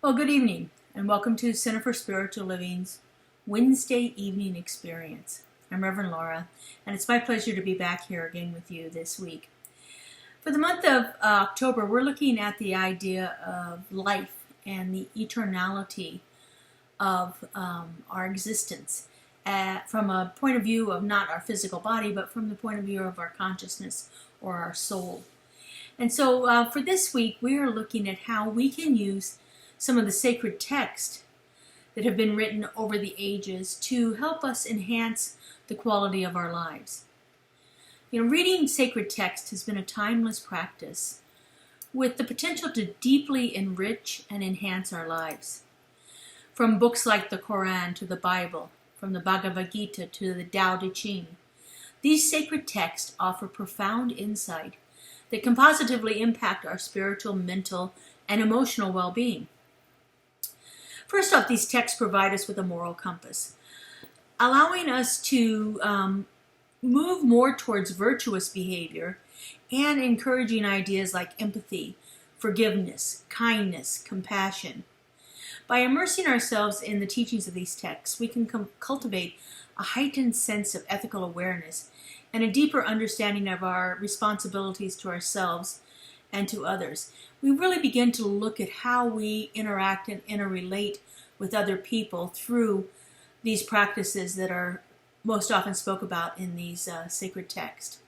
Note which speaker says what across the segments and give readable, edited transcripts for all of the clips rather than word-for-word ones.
Speaker 1: Well, good evening, and welcome to Center for Spiritual Living's Wednesday evening experience. I'm Reverend Laura, and it's my pleasure to be back here again with you this week. For the month of October, we're looking at the idea of life and the eternality of our existence from a point of view of not our physical body, but from the point of view of our consciousness or our soul. And so for this week, we are looking at how we can use some of the sacred texts that have been written over the ages to help us enhance the quality of our lives. Reading sacred text has been a timeless practice with the potential to deeply enrich and enhance our lives. From books like the Quran to the Bible, from the Bhagavad Gita to the Tao Te Ching, these sacred texts offer profound insight that can positively impact our spiritual, mental, and emotional well-being. First off, these texts provide us with a moral compass, allowing us to move more towards virtuous behavior and encouraging ideas like empathy, forgiveness, kindness, compassion. By immersing ourselves in the teachings of these texts, we can cultivate a heightened sense of ethical awareness and a deeper understanding of our responsibilities to ourselves and to others. We really begin to look at how we interact and interrelate with other people through these practices that are most often spoke about in these sacred texts.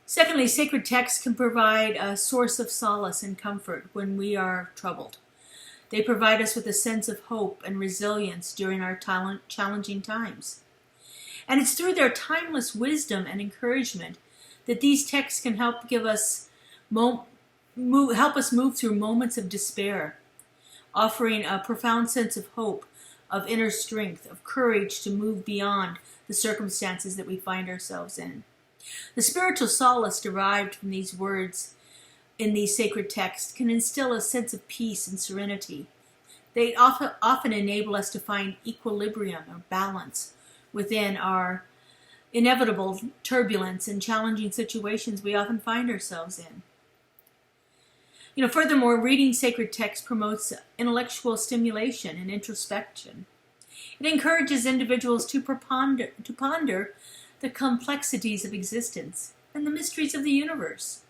Speaker 1: Secondly, sacred texts can provide a source of solace and comfort when we are troubled. They provide us with a sense of hope and resilience during our challenging times. And it's through their timeless wisdom and encouragement that these texts can help give us help us move through moments of despair, offering a profound sense of hope, of inner strength, of courage to move beyond the circumstances that we find ourselves in. The spiritual solace derived from these words in these sacred texts can instill a sense of peace and serenity. They often enable us to find equilibrium or balance within our inevitable turbulence and challenging situations we often find ourselves in. Furthermore, reading sacred text promotes intellectual stimulation and introspection. It encourages individuals to ponder the complexities of existence and the mysteries of the universe.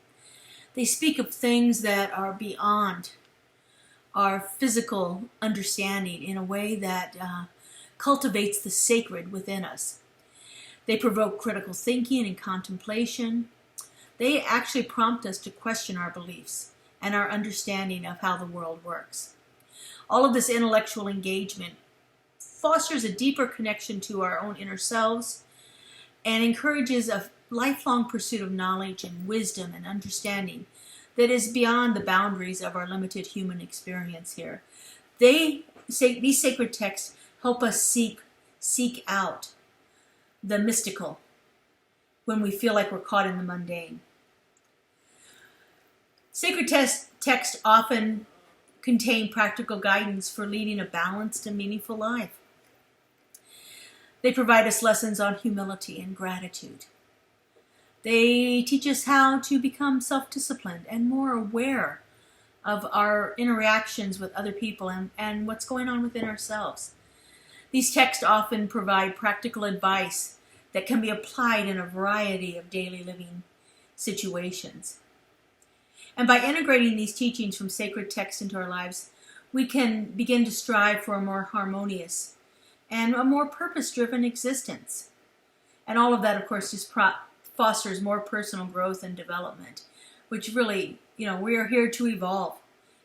Speaker 1: They speak of things that are beyond our physical understanding in a way that cultivates the sacred within us. They provoke critical thinking and contemplation. They actually prompt us to question our beliefs and our understanding of how the world works. All of this intellectual engagement fosters a deeper connection to our own inner selves and encourages a lifelong pursuit of knowledge and wisdom and understanding that is beyond the boundaries of our limited human experience here. These sacred texts help us seek out the mystical when we feel like we're caught in the mundane. Sacred texts often contain practical guidance for leading a balanced and meaningful life. They provide us lessons on humility and gratitude. They teach us how to become self-disciplined and more aware of our interactions with other people and what's going on within ourselves. These texts often provide practical advice that can be applied in a variety of daily living situations. And by integrating these teachings from sacred texts into our lives, we can begin to strive for a more harmonious and a more purpose-driven existence. And all of that, of course, just fosters more personal growth and development, which really, we are here to evolve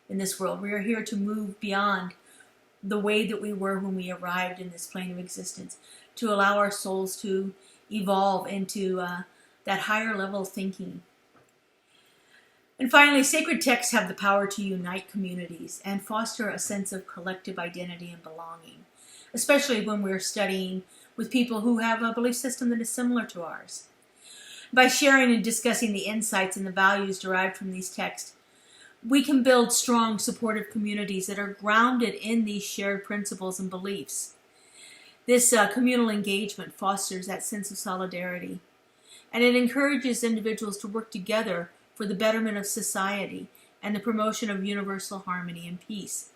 Speaker 1: in this world. We are here to move beyond the way that we were when we arrived in this plane of existence, to allow our souls to evolve into that higher level thinking. And finally, sacred texts have the power to unite communities and foster a sense of collective identity and belonging, especially when we're studying with people who have a belief system that is similar to ours. By sharing and discussing the insights and the values derived from these texts, we can build strong, supportive communities that are grounded in these shared principles and beliefs. This communal engagement fosters that sense of solidarity, and it encourages individuals to work together for the betterment of society and the promotion of universal harmony and peace.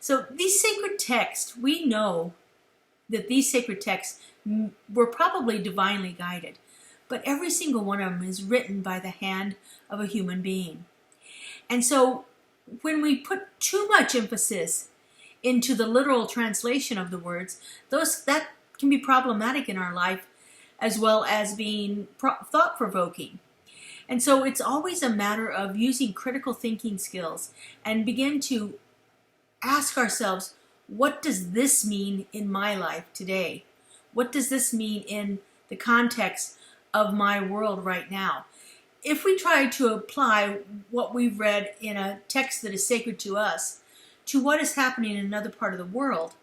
Speaker 1: So these sacred texts, we know that these sacred texts were probably divinely guided, but every single one of them is written by the hand of a human being. And so when we put too much emphasis into the literal translation of the words, that can be problematic in our life, as well as being thought-provoking. And so it's always a matter of using critical thinking skills and begin to ask ourselves, what does this mean in my life today? What does this mean in the context of my world right now? If we try to apply what we've read in a text that is sacred to us to what is happening in another part of the world,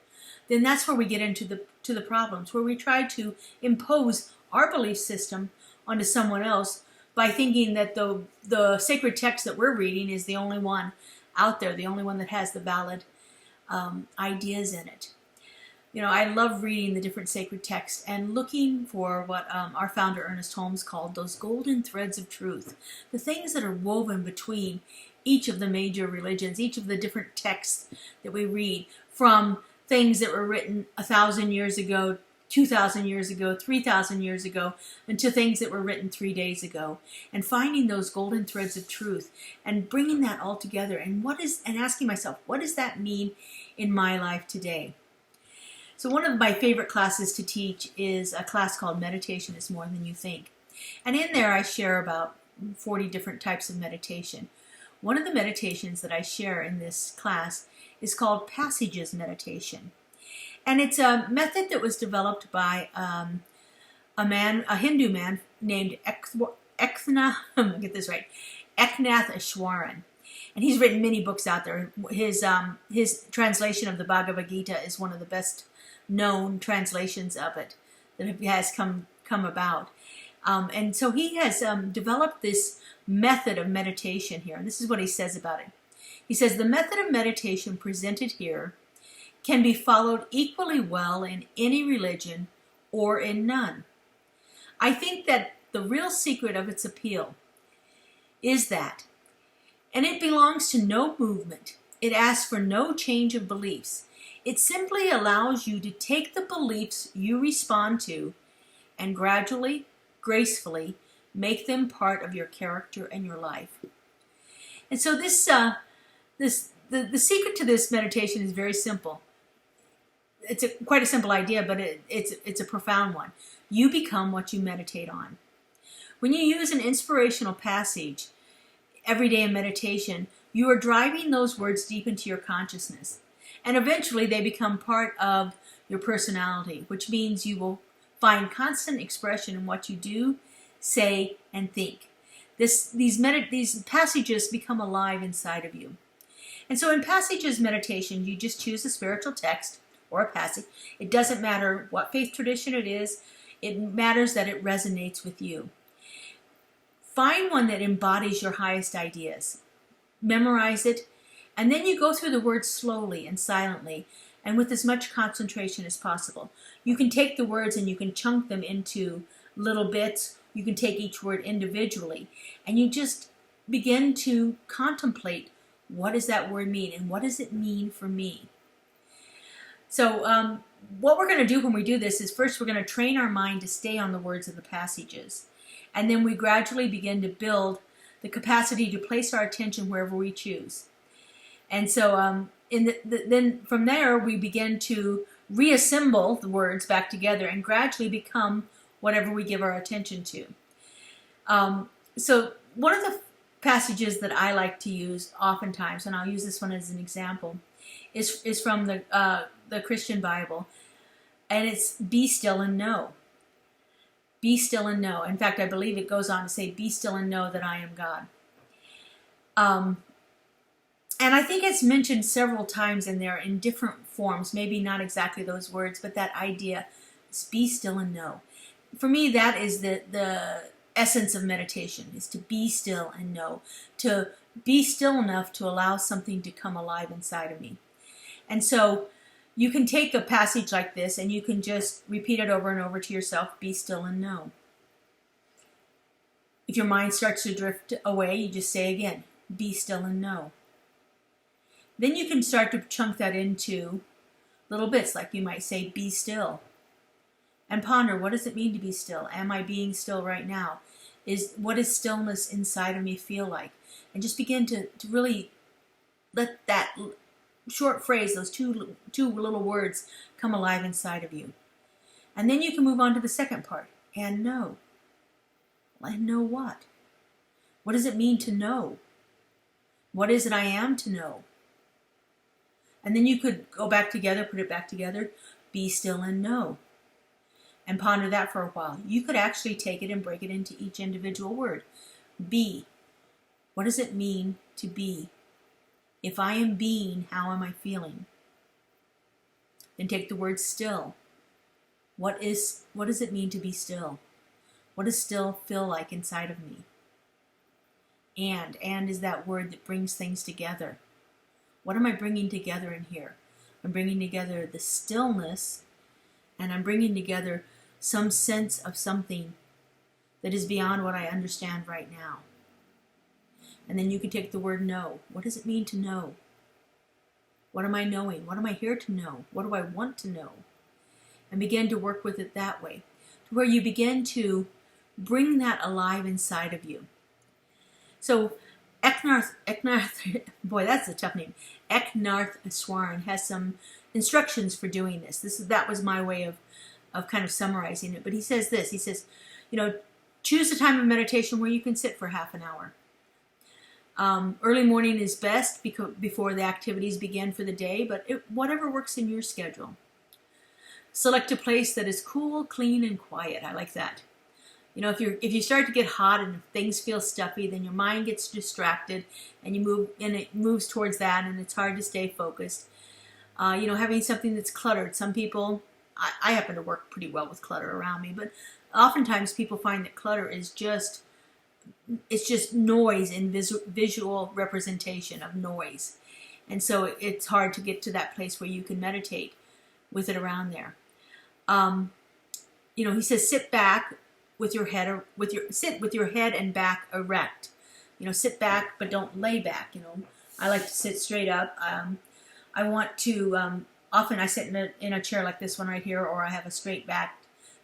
Speaker 1: then that's where we get into the problems, where we try to impose our belief system onto someone else by thinking that the sacred text that we're reading is the only one out there, the only one that has the valid ideas in it. I love reading the different sacred texts and looking for what our founder Ernest Holmes called those golden threads of truth, the things that are woven between each of the major religions, each of the different texts that we read, from things that were written 1,000 years ago, 2,000 years ago, 3,000 years ago, into things that were written 3 days ago, and finding those golden threads of truth and bringing that all together and asking myself, what does that mean in my life today? So one of my favorite classes to teach is a class called Meditation is More Than You Think. And in there I share about 40 different types of meditation. One of the meditations that I share in this class is called Passages Meditation. And it's a method that was developed by a Hindu man named Eknath Easwaran. And he's written many books out there. His translation of the Bhagavad Gita is one of the best known translations of it that has come about. And so he has developed this method of meditation here. And this is what he says about it. He says, the method of meditation presented here can be followed equally well in any religion or in none. I think that the real secret of its appeal is that, and it belongs to no movement. It asks for no change of beliefs. It simply allows you to take the beliefs you respond to and gradually, gracefully make them part of your character and your life. And so the secret to this meditation is very simple. It's quite a simple idea, but it's a profound one. You become what you meditate on. When you use an inspirational passage every day in meditation, you are driving those words deep into your consciousness. And eventually they become part of your personality, which means you will find constant expression in what you do, say, and think. These passages become alive inside of you. And so in Passages Meditation, you just choose a spiritual text or a passage. It doesn't matter what faith tradition it is. It matters that it resonates with you. Find one that embodies your highest ideas. Memorize it, and then you go through the words slowly and silently and with as much concentration as possible. You can take the words and you can chunk them into little bits. You can take each word individually, and you just begin to contemplate, what does that word mean, and what does it mean for me? So what we're going to do when we do this is, first we're going to train our mind to stay on the words of the passages. And then we gradually begin to build the capacity to place our attention wherever we choose. And so then from there, we begin to reassemble the words back together and gradually become whatever we give our attention to. So one of the passages that I like to use oftentimes, and I'll use this one as an example, is from the Christian Bible, and it's "Be still and know." Be still and know. In fact, I believe it goes on to say, "Be still and know that I am God." And I think it's mentioned several times in there in different forms, maybe not exactly those words, but that idea is be still and know. For me, that is the essence of meditation, is to be still and know, to be still enough to allow something to come alive inside of me. And so you can take a passage like this and you can just repeat it over and over to yourself, be still and know. If your mind starts to drift away, you just say again, be still and know. Then you can start to chunk that into little bits, like you might say, be still. And ponder, what does it mean to be still? Am I being still right now? What does stillness inside of me feel like? And just begin to really let that short phrase, those two little words, come alive inside of you. And then you can move on to the second part, and know. And know what? What does it mean to know? What is it I am to know? And then you could go back together, put it back together, be still and know. And ponder that for a while. You could actually take it and break it into each individual word. Be. What does it mean to be? If I am being, how am I feeling? Then take the word still. What does it mean to be still? What does still feel like inside of me? And is that word that brings things together. What am I bringing together in here? I'm bringing together the stillness, and I'm bringing together some sense of something that is beyond what I understand right now. And then you can take the word know. What does it mean to know? What am I knowing? What am I here to know? What do I want to know? And begin to work with it that way, to where you begin to bring that alive inside of you. So Eknath, boy, that's a tough name. Eknathaswaran has some instructions for doing this. That was my way of kind of summarizing it. But he says this. He says, choose a time of meditation where you can sit for half an hour. Early morning is best before the activities begin for the day, but whatever works in your schedule. Select a place that is cool, clean, and quiet. I like that. If you start to get hot and things feel stuffy, then your mind gets distracted, and it moves towards that, and it's hard to stay focused. Having something that's cluttered. Some people, I happen to work pretty well with clutter around me, but oftentimes people find that clutter is just noise and visual representation of noise, and so it's hard to get to that place where you can meditate with it around there. He says sit back with your head sit with your head and back erect. Sit back but don't lay back. I like to sit straight up. I want to often I sit in a chair like this one right here, or I have a straight back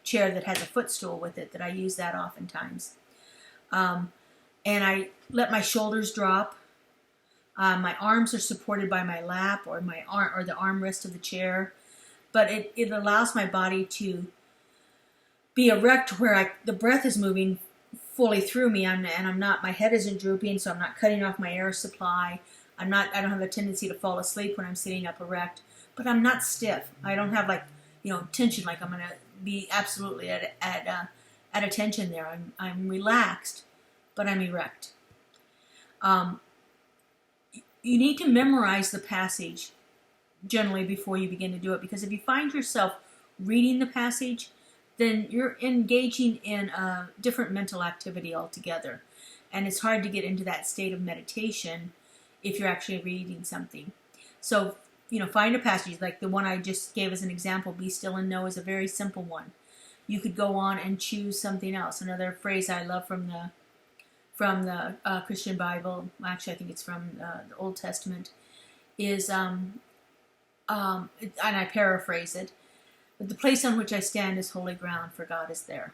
Speaker 1: chair that has a footstool with it that I use that oftentimes. And I let my shoulders drop. My arms are supported by my lap or the armrest of the chair, but it allows my body to be erect where the breath is moving fully through me, my head isn't drooping, so I'm not cutting off my air supply. I don't have a tendency to fall asleep when I'm sitting up erect, but I'm not stiff. I don't have tension, like I'm going to be absolutely at attention there. I'm relaxed, but I'm erect. You need to memorize the passage generally before you begin to do it, because if you find yourself reading the passage, then you're engaging in a different mental activity altogether, and it's hard to get into that state of meditation if you're actually reading something. So, find a passage like the one I just gave as an example. Be still and know is a very simple one. You could go on and choose something else. Another phrase I love from the Christian Bible, actually I think it's from the Old Testament, is, and I paraphrase it, but the place on which I stand is holy ground, for God is there.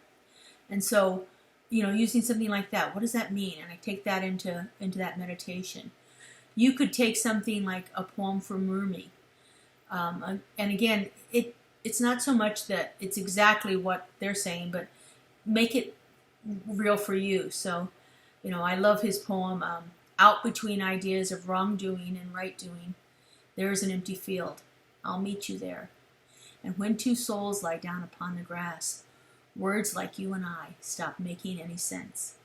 Speaker 1: And so, using something like that, what does that mean? And I take that into that meditation. You could take something like a poem from Rumi. And again, it's not so much that it's exactly what they're saying, but make it real for you. So, I love his poem, out between ideas of wrongdoing and right doing, there is an empty field. I'll meet you there. And when two souls lie down upon the grass, words like you and I stop making any sense.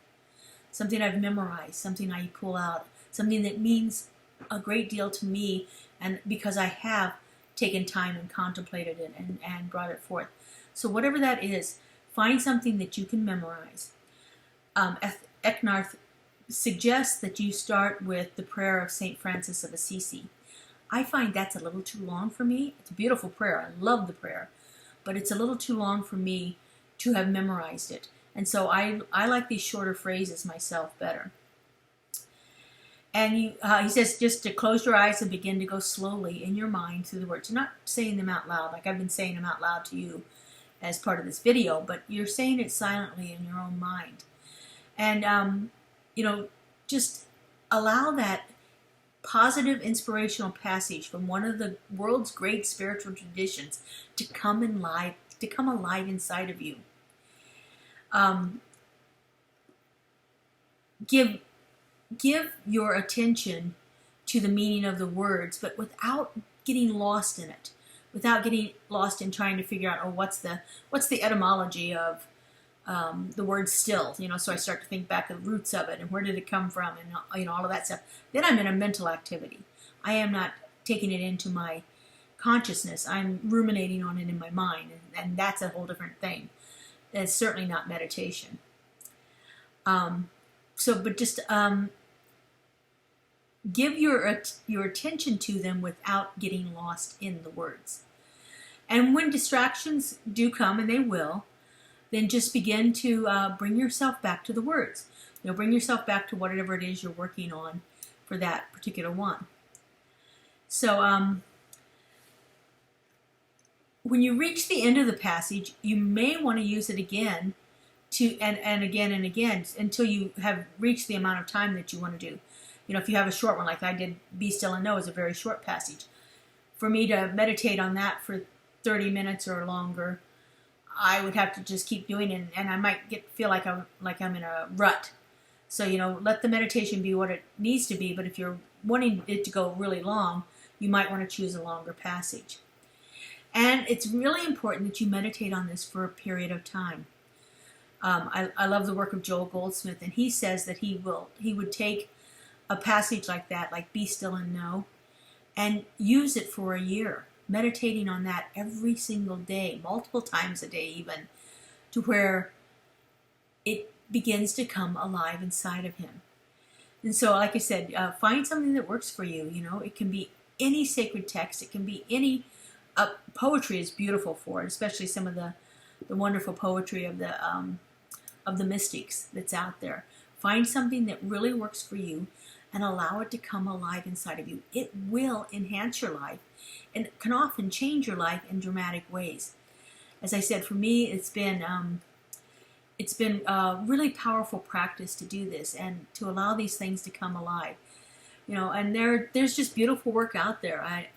Speaker 1: Something I've memorized, something I pull out, something that means a great deal to me, and because I have taken time and contemplated it and brought it forth. So whatever that is, find something that you can memorize. Eknath suggests that you start with the prayer of St. Francis of Assisi. I find that's a little too long for me. It's a beautiful prayer. I love the prayer. But it's a little too long for me to have memorized it. And so I like these shorter phrases myself better. And he says just to close your eyes and begin to go slowly in your mind through the words. You're not saying them out loud like I've been saying them out loud to you as part of this video, but you're saying it silently in your own mind. And, just allow that positive inspirational passage from one of the world's great spiritual traditions to come alive inside of you. Give your attention to the meaning of the words, but without getting lost in it, without getting lost in trying to figure out, what's the etymology of the word still, so I start to think back of the roots of it and where did it come from and, all of that stuff. Then I'm in a mental activity. I am not taking it into my consciousness. I'm ruminating on it in my mind, and that's a whole different thing. It's certainly not meditation. But just give your attention to them without getting lost in the words. And when distractions do come, and they will, then just begin to bring yourself back to the words. Bring yourself back to whatever it is you're working on for that particular one. So when you reach the end of the passage, you may want to use it again and again and again until you have reached the amount of time that you want to do. If you have a short one like I did, Be Still and Know is a very short passage. For me to meditate on that for 30 minutes or longer, I would have to just keep doing it, and I might feel like I'm in a rut. So, let the meditation be what it needs to be, but if you're wanting it to go really long, you might want to choose a longer passage. And it's really important that you meditate on this for a period of time. I love the work of Joel Goldsmith, and he says that he would take a passage like that, like Be Still and Know, and use it for a year, meditating on that every single day, multiple times a day even, to where it begins to come alive inside of him. And so, like I said, find something that works for you. It can be any sacred text. It can be any poetry is beautiful for it, especially some of the wonderful poetry of the mystics that's out there. Find something that really works for you and allow it to come alive inside of you. It will enhance your life and can often change your life in dramatic ways. As I said, for me, it's been a really powerful practice to do this and to allow these things to come alive. And there's just beautiful work out there. I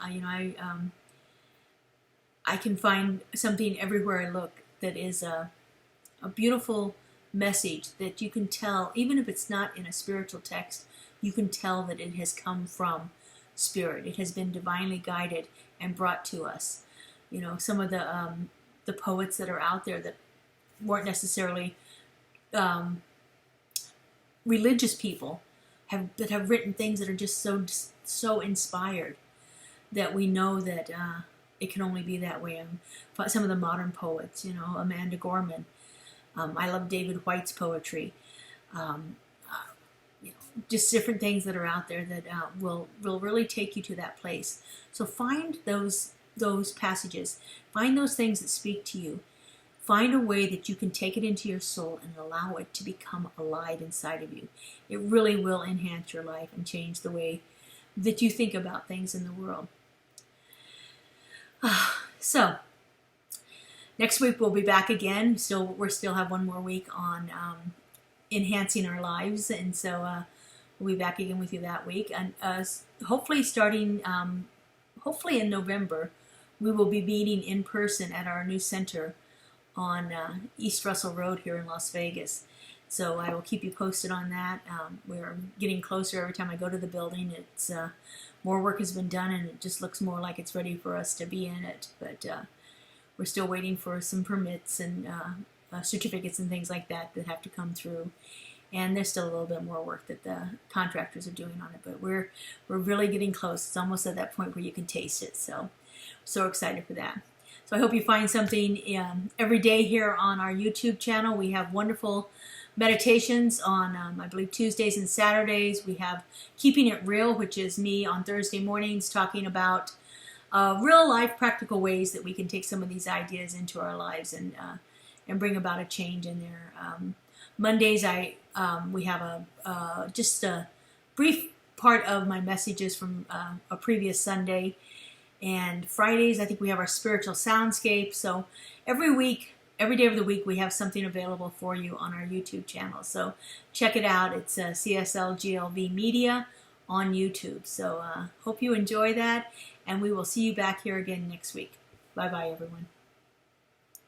Speaker 1: can find something everywhere I look that is a beautiful message that you can tell, even if it's not in a spiritual text, you can tell that it has come from Spirit. It has been divinely guided and brought to us. Some of the poets that are out there that weren't necessarily religious people have written things that are just so inspired that we know that it can only be that way. Some of the modern poets, Amanda Gorman. I love David Whyte's poetry. Just different things that are out there that will really take you to that place. So find those passages. Find those things that speak to you. Find a way that you can take it into your soul and allow it to become alive inside of you. It really will enhance your life and change the way that you think about things in the world. So, next week we'll be back again. We still have one more week on enhancing our lives, and so we'll be back again with you that week. And hopefully hopefully in November, we will be meeting in person at our new center on East Russell Road here in Las Vegas. So I will keep you posted on that. We're getting closer every time I go to the building. It's more work has been done, and it just looks more like it's ready for us to be in it. But we're still waiting for some permits and certificates and things like that have to come through. And there's still a little bit more work that the contractors are doing on it. But we're really getting close. It's almost at that point where you can taste it. So excited for that. So I hope you find something every day here on our YouTube channel. We have wonderful meditations on, I believe, Tuesdays and Saturdays. We have Keeping It Real, which is me on Thursday mornings talking about real life practical ways that we can take some of these ideas into our lives and bring about a change in there. Mondays we have just a brief part of my messages from a previous Sunday. And Fridays, I think we have our spiritual soundscape. So every week, every day of the week, we have something available for you on our YouTube channel. So check it out. It's CSLGLV Media on YouTube. So hope you enjoy that, and we will see you back here again next week. Bye-bye, everyone.